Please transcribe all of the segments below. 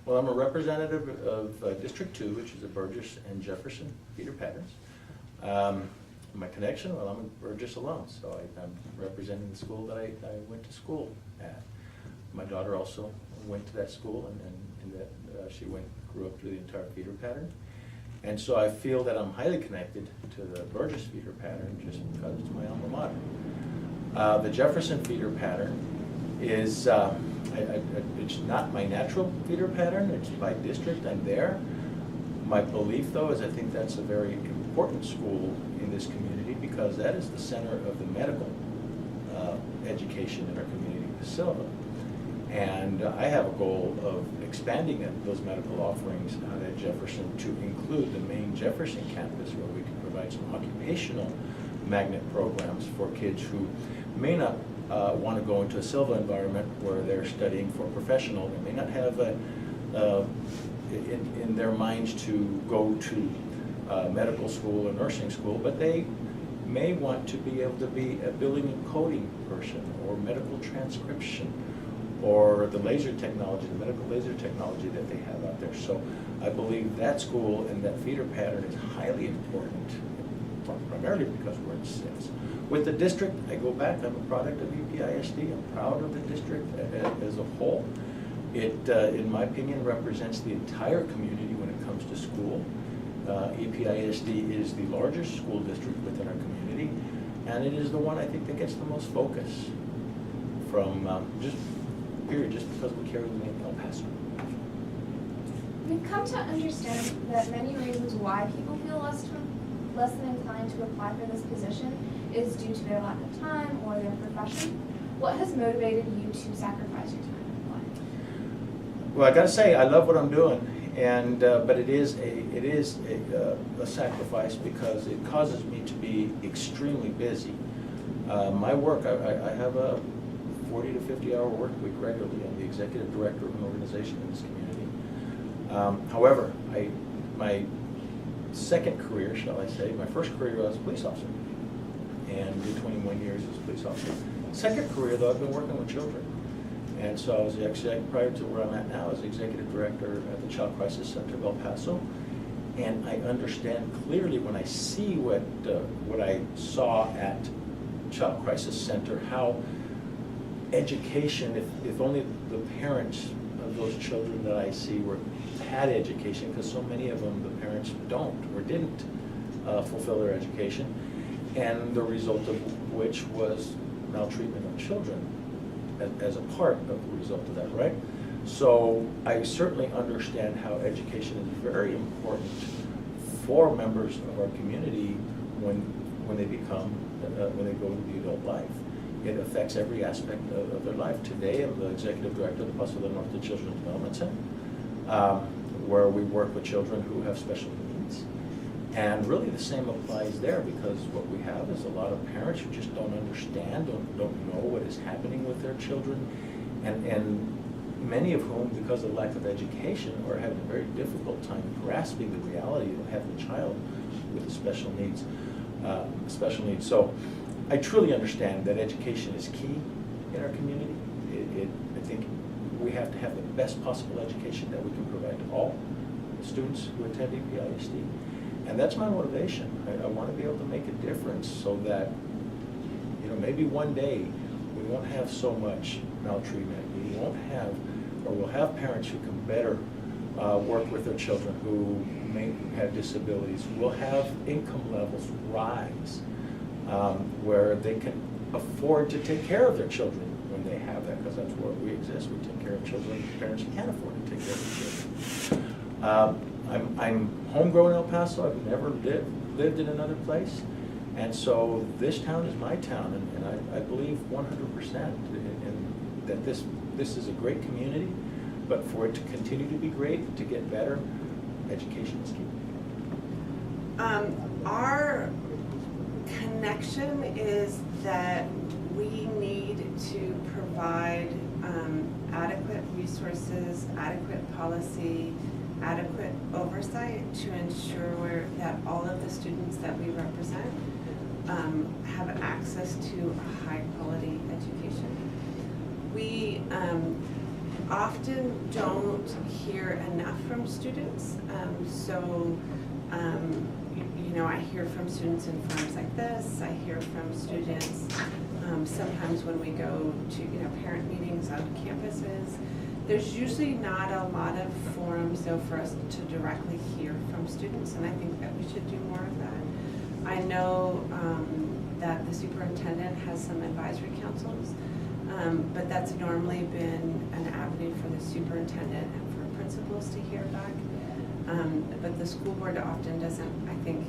Well, I'm a representative of District 2, which is the Burgess and Jefferson feeder patterns. My connection, well, I'm a Burgess alum, so I'm representing the school that I went to school at. My daughter also went to that school, and that she grew up through the entire feeder pattern. And so I feel that I'm highly connected to the Burgess feeder pattern just because it's my alma mater. The Jefferson feeder pattern is, it's not my natural feeder pattern, it's by district, I'm there. My belief though is I think that's a very important school in this community because that is the center of the medical education in our community, the Silva. And I have a goal of expanding those medical offerings out at Jefferson to include the main Jefferson campus where we can provide some occupational magnet programs for kids who may not want to go into a Silva environment where they're studying for professional. They may not have in their minds to go to medical school or nursing school, but they may want to be able to be a billing and coding person or medical transcription or the laser technology, the medical laser technology that they have out there. So I believe that school and that feeder pattern is highly important, primarily because we're in sales. With the district, I go back, I'm a product of EPISD. I'm proud of the district as a whole. It, in my opinion, represents the entire community when it comes to school. EPISD is the largest school district within our community, and it is the one I think that gets the most focus from just because we carry the name El Paso. We've come to understand that many reasons why people feel less than inclined to apply for this position is due to their lack of time or their profession. What has motivated you to sacrifice your time and applying? Well, I got to say, I love what I'm doing, and but it is a sacrifice because it causes me to be extremely busy. My work, I have a 40 to 50 hour work week regularly. I'm the executive director of an organization in this community. However, my second career, shall I say, my first career was a police officer and did 21 years as a police officer. Second career though, I've been working with children. And so I was actually, prior to where I'm at now, as executive director at the Child Crisis Center of El Paso. And I understand clearly when I see what I saw at Child Crisis Center, how education, if only the parents of those children that I see had education, because so many of them, the parents don't or didn't fulfill their education, and the result of which was maltreatment of children as a part of the result of that, right? So I certainly understand how education is very important for members of our community when they go into the adult life. It affects every aspect of their life. Today, I'm the executive director of the Paso del Norte Children's Development Center, where we work with children who have special needs. And really the same applies there because what we have is a lot of parents who just don't understand, don't know what is happening with their children, and many of whom, because of lack of education, are having a very difficult time grasping the reality of having a child with special needs. So I truly understand that education is key in our community. I think we have to have the best possible education that we can provide to all students who attend EPISD. And that's my motivation. I want to be able to make a difference so that, maybe one day we won't have so much maltreatment. We won't have, or we'll have parents who can better work with their children who may have disabilities. We'll have income levels rise where they can afford to take care of their children when they have that, because that's where we exist. We take care of children. Parents can't afford to take care of their children. I'm homegrown in El Paso. I've never lived in another place. And so this town is my town, and I believe 100% that this is a great community, but for it to continue to be great, to get better, education is key. Our connection is that we need to provide adequate resources, adequate policy, adequate oversight to ensure that all of the students that we represent have access to a high quality education. We often don't hear enough from students. You know, I hear from students in forums like this. I hear from students sometimes when we go to, you know, parent meetings on campuses. There's usually not a lot of forums though for us to directly hear from students, and I think that we should do more of that. I know that the superintendent has some advisory councils, but that's normally been an avenue for the superintendent and for principals to hear back. But the school board often doesn't, I think,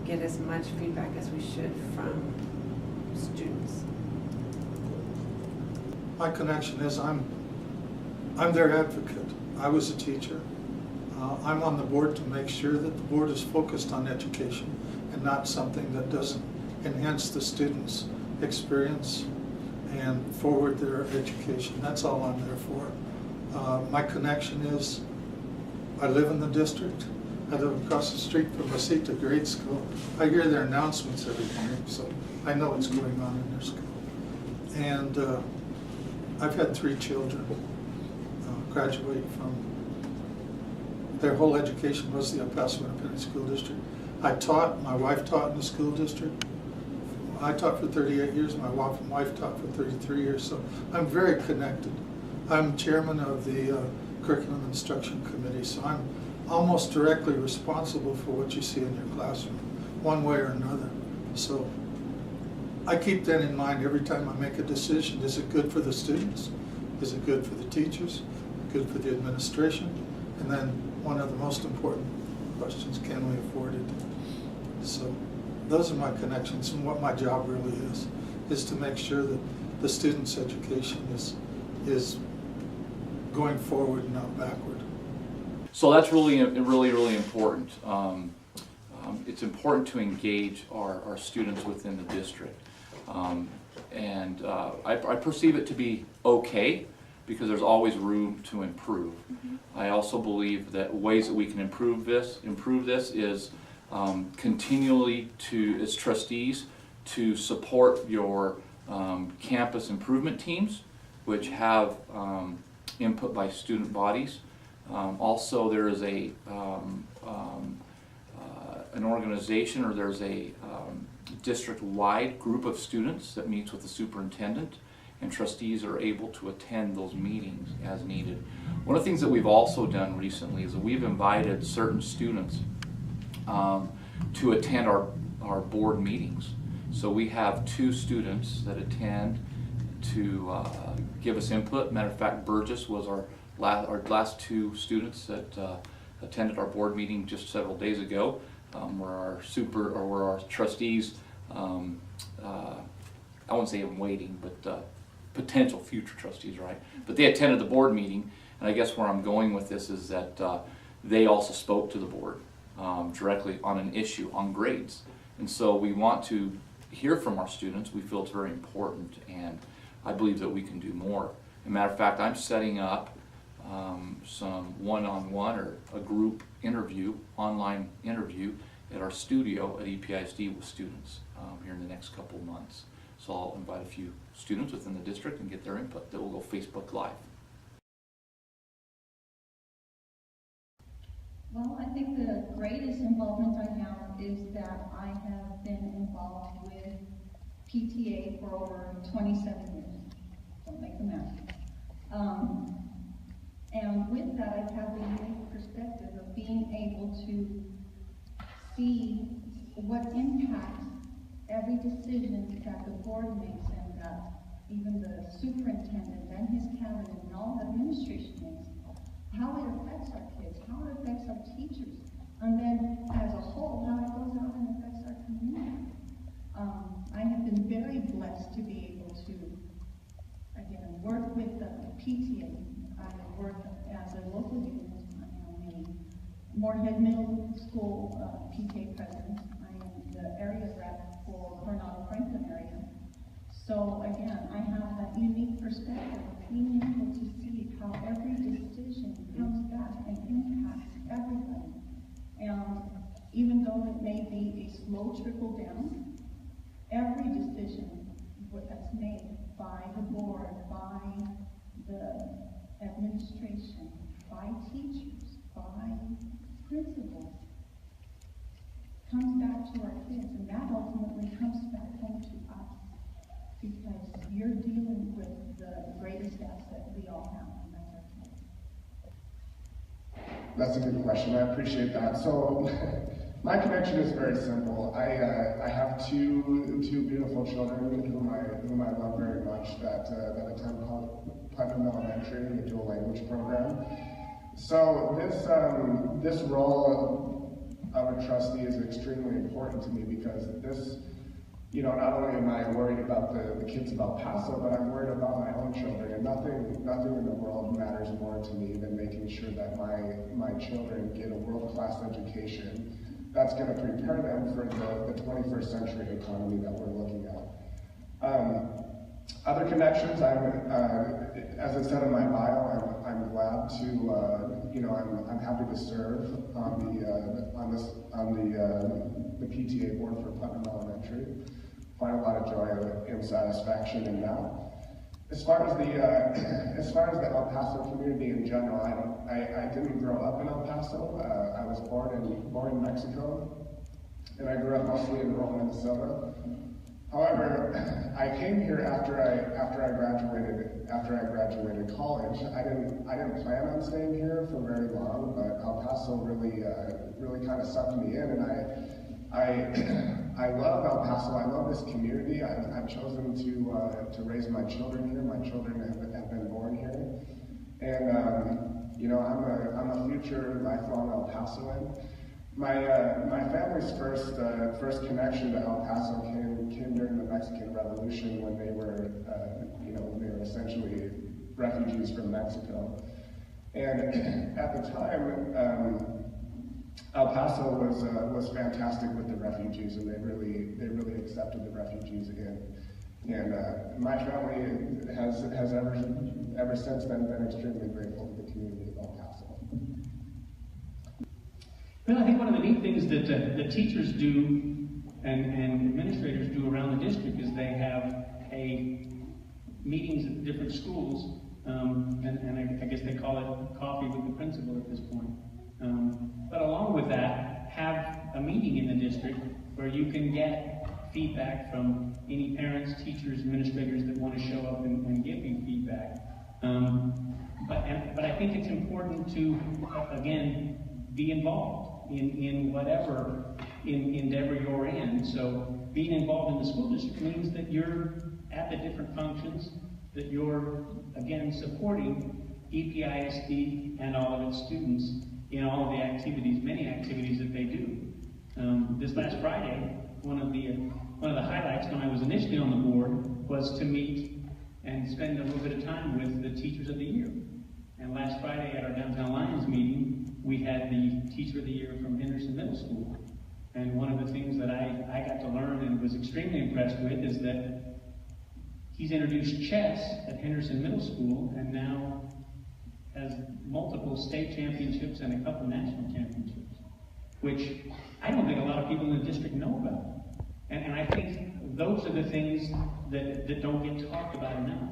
get as much feedback as we should from students. My connection is I'm their advocate. I was a teacher. I'm on the board to make sure that the board is focused on education and not something that doesn't enhance the students' experience and forward their education. That's all I'm there for. My connection is I live in the district. I live across the street from Masita grade school. I hear their announcements every morning, so I know what's going on in their school. And I've had 3 children graduate from, their whole education was the El Paso Independent School District. I taught, my wife taught in the school district. I taught for 38 years, my wife taught for 33 years, so I'm very connected. I'm chairman of the Curriculum Instruction Committee, so I'm almost directly responsible for what you see in your classroom, one way or another. So I keep that in mind every time I make a decision. Is it good for the students? Is it good for the teachers? Good for the administration? And then one of the most important questions, can we afford it? So those are my connections, and what my job really is to make sure that the students' education is going forward and not backward. So that's really important. It's important to engage our students within the district. I perceive it to be okay, because there's always room to improve. I also believe that ways that we can improve this is continually as trustees to support your campus improvement teams, which have input by student bodies. Also, there is an organization, or there's a district-wide group of students that meets with the superintendent, and trustees are able to attend those meetings as needed. One of the things that we've also done recently is that we've invited certain students to attend our board meetings. So we have 2 students that attend to give us input. Matter of fact, Burgess was our last 2 students that attended our board meeting just several days ago, where our trustees, I won't say in waiting, but potential future trustees, right? But they attended the board meeting, and I guess where I'm going with this is that they also spoke to the board directly on an issue on grades. And so we want to hear from our students. We feel it's very important, and I believe that we can do more. As a matter of fact, I'm setting up some one-on-one or a group interview, online interview at our studio at EPISD with students here in the next couple of months. So I'll invite a few students within the district and get their input. That will go Facebook Live. Well, I think the greatest involvement I have is that I have been involved with PTA for over 27 years. Don't make the math. And with that, I've had the unique perspective of being able to see what impacts every decision that the board makes, and that even the superintendent and his cabinet and all the administration makes, how it affects our kids, how it affects our teachers, and then as a whole, how it goes out and affects our community. I have been very blessed to be able to, again, work with the PTA. I work as a local unit. I am a Moorhead Middle School PTA president. I am the area rep for Coronado Franklin area. So again, I have that unique perspective of being able to see how every decision comes back and impacts everybody. And even though it may be a slow trickle down, every decision that's made by the board, by the by teachers, by principals, comes back to our kids, and that ultimately comes back home to us, because you're dealing with the greatest asset we all have, and that's our kids. That's a good question. I appreciate that. So, my connection is very simple. I have two beautiful children whom I love very much that attend Putnam Elementary in the dual language program. So this role of a trustee is extremely important to me, because this, not only am I worried about the kids of El Paso, but I'm worried about my own children, and nothing in the world matters more to me than making sure that my children get a world-class education that's going to prepare them for the 21st century economy that we're looking at. Other connections, as I said in my bio, I'm glad to, I'm happy to serve on the PTA board for Putnam Elementary. Find a lot of joy and satisfaction in that. As far as the El Paso community in general, I didn't grow up in El Paso. I was born in Mexico, and I grew up mostly in rural Minnesota. However, I came here after I graduated college. I didn't plan on staying here for very long, but El Paso really kind of sucked me in, and I love El Paso. I love this community. I've chosen to raise my children here. My children have been born here, and I'm a future lifelong El Pasoan. My family's first connection to El Paso came during the Mexican Revolution, when they were essentially refugees from Mexico. And at the time, El Paso was fantastic with the refugees, and they really accepted the refugees in. And my family has ever since then been extremely grateful to the community of El Paso. Well, I think one of the neat things that teachers do and administrators do around the district is they have meetings at different schools, and I guess they call it coffee with the principal at this point. But along with that, have a meeting in the district where you can get feedback from any parents, teachers, administrators that want to show up and give you feedback. But I think it's important to, again, be involved in whatever endeavor you're in. So being involved in the school district means that you're at the different functions, that you're, again, supporting EPISD and all of its students in all of the activities, many activities that they do. This last Friday, one of the highlights when I was initially on the board was to meet and spend a little bit of time with the Teachers of the Year. And last Friday at our Downtown Lions meeting, we had the Teacher of the Year from Henderson Middle School. And one of the things that I got to learn and was extremely impressed with is that he's introduced chess at Henderson Middle School, and now has multiple state championships and a couple national championships, which I don't think a lot of people in the district know about. And I think those are the things that don't get talked about enough.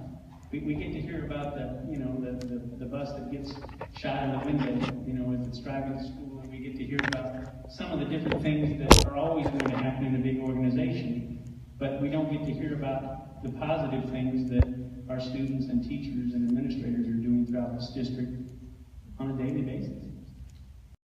We get to hear about the bus that gets shot in the window, as it's driving to school, and we get to hear about some of the different things that are always going to happen in a big organization, but we don't get to hear about the positive things that our students and teachers and administrators are doing throughout this district on a daily basis.